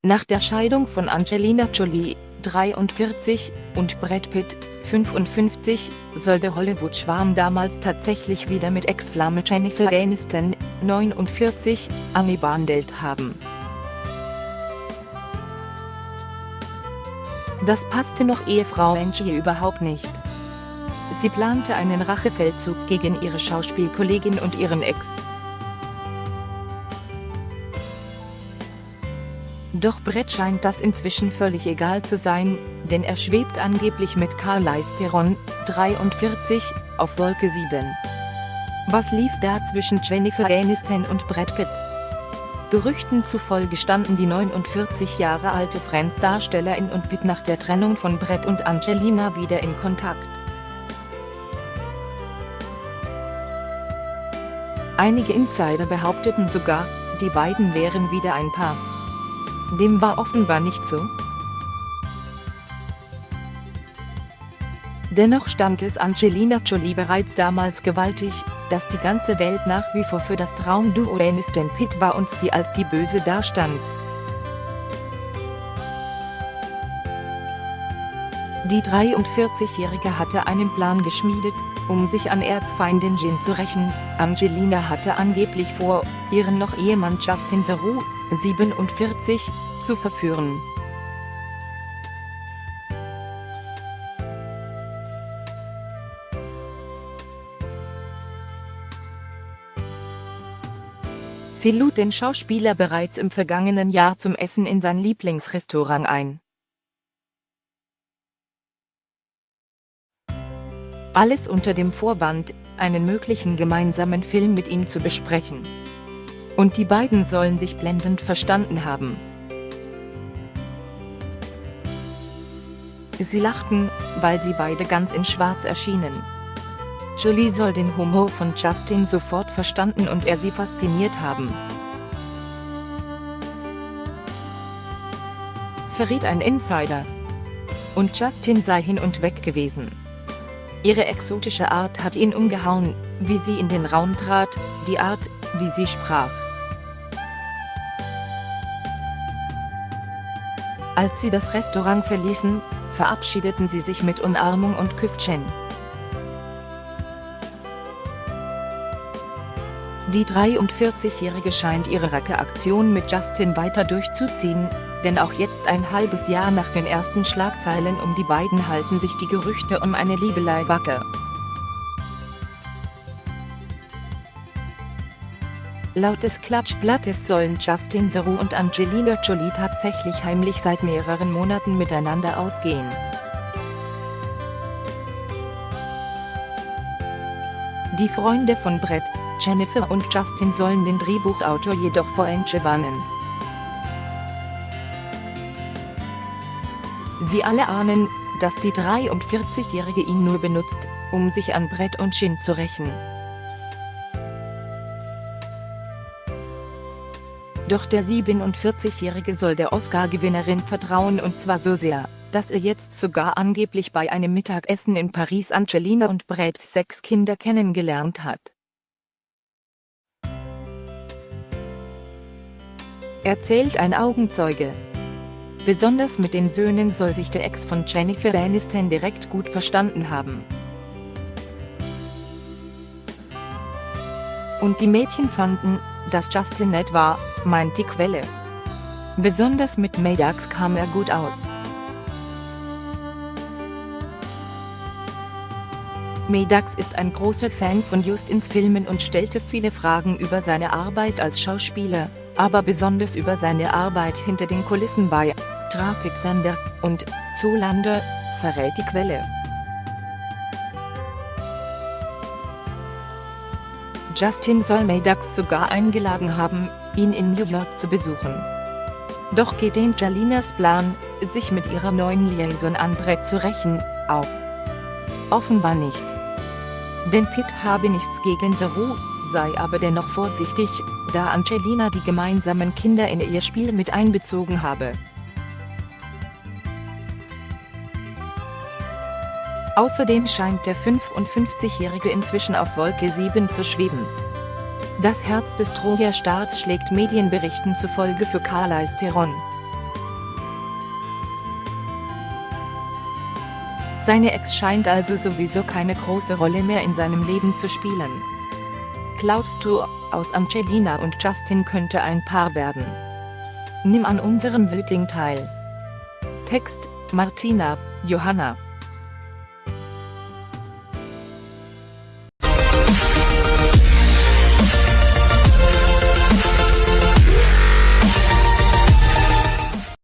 Nach der Scheidung von Angelina Jolie, 43, und Brad Pitt, 55, soll der Hollywood-Schwarm damals tatsächlich wieder mit Ex-Flamme Jennifer Aniston, 49, angebandelt haben. Das passte noch Ehefrau Angie überhaupt nicht. Sie plante einen Rachefeldzug gegen ihre Schauspielkollegin und ihren Ex. Doch Brett scheint das inzwischen völlig egal zu sein, denn er schwebt angeblich mit Charlize Theron, 43, auf Wolke 7. Was lief da zwischen Jennifer Aniston und Brad Pitt? Gerüchten zufolge standen die 49 Jahre alte Friends-Darstellerin und Pitt nach der Trennung von Brad und Angelina wieder in Kontakt. Einige Insider behaupteten sogar, die beiden wären wieder ein Paar. Dem war offenbar nicht so. Dennoch stank es Angelina Jolie bereits damals gewaltig, dass die ganze Welt nach wie vor für das Traumduo Aniston-Pitt war und sie als die Böse dastand. Die 43-Jährige hatte einen Plan geschmiedet, um sich an Erzfeindin Jin zu rächen. Angelina hatte angeblich vor, ihren noch Ehemann Justin Theroux, 47, zu verführen. Sie lud den Schauspieler bereits im vergangenen Jahr zum Essen in sein Lieblingsrestaurant ein. Alles unter dem Vorwand, einen möglichen gemeinsamen Film mit ihm zu besprechen. Und die beiden sollen sich blendend verstanden haben. Sie lachten, weil sie beide ganz in Schwarz erschienen. Jolie soll den Humor von Justin sofort verstanden und er sie fasziniert haben. Verriet ein Insider. Und Justin sei hin und weg gewesen. Ihre exotische Art hat ihn umgehauen, wie sie in den Raum trat, die Art, wie sie sprach. Als sie das Restaurant verließen, verabschiedeten sie sich mit Umarmung und Küsschen. Die 43-Jährige scheint ihre Racheaktion mit Justin weiter durchzuziehen, denn auch jetzt ein halbes Jahr nach den ersten Schlagzeilen um die beiden halten sich die Gerüchte um eine Liebelei wacker. Laut des Klatschblattes sollen Justin Theroux und Angelina Jolie tatsächlich heimlich seit mehreren Monaten miteinander ausgehen. Die Freunde von Brett, Jennifer und Justin sollen den Drehbuchautor jedoch vor Angie warnen. Sie alle ahnen, dass die 43-Jährige ihn nur benutzt, um sich an Brett und Jin zu rächen. Doch der 47-Jährige soll der Oscar-Gewinnerin vertrauen und zwar so sehr, dass er jetzt sogar angeblich bei einem Mittagessen in Paris Angelina und Bretts 6 Kinder kennengelernt hat. Erzählt ein Augenzeuge. Besonders mit den Söhnen soll sich der Ex von Jennifer Aniston direkt gut verstanden haben. Und die Mädchen fanden, dass Justin nett war, meint die Quelle. Besonders mit Maddox kam er gut aus. Maddox ist ein großer Fan von Justins Filmen und stellte viele Fragen über seine Arbeit als Schauspieler, aber besonders über seine Arbeit hinter den Kulissen bei Traffic Thunder und Zoolander, verrät die Quelle. Justin soll Maddox sogar eingeladen haben, ihn in New York zu besuchen. Doch geht Angelinas Plan, sich mit ihrer neuen Liaison an Brett zu rächen, auf. Offenbar nicht. Denn Pitt habe nichts gegen Theroux, sei aber dennoch vorsichtig, da Angelina die gemeinsamen Kinder in ihr Spiel mit einbezogen habe. Außerdem scheint der 55-Jährige inzwischen auf Wolke 7 zu schweben. Das Herz des Troja-Stars schlägt Medienberichten zufolge für Charlize Theron. Seine Ex scheint also sowieso keine große Rolle mehr in seinem Leben zu spielen. Glaubst du, aus Angelina und Justin könnte ein Paar werden? Nimm an unserem Voting teil. Text: Martina, Johanna.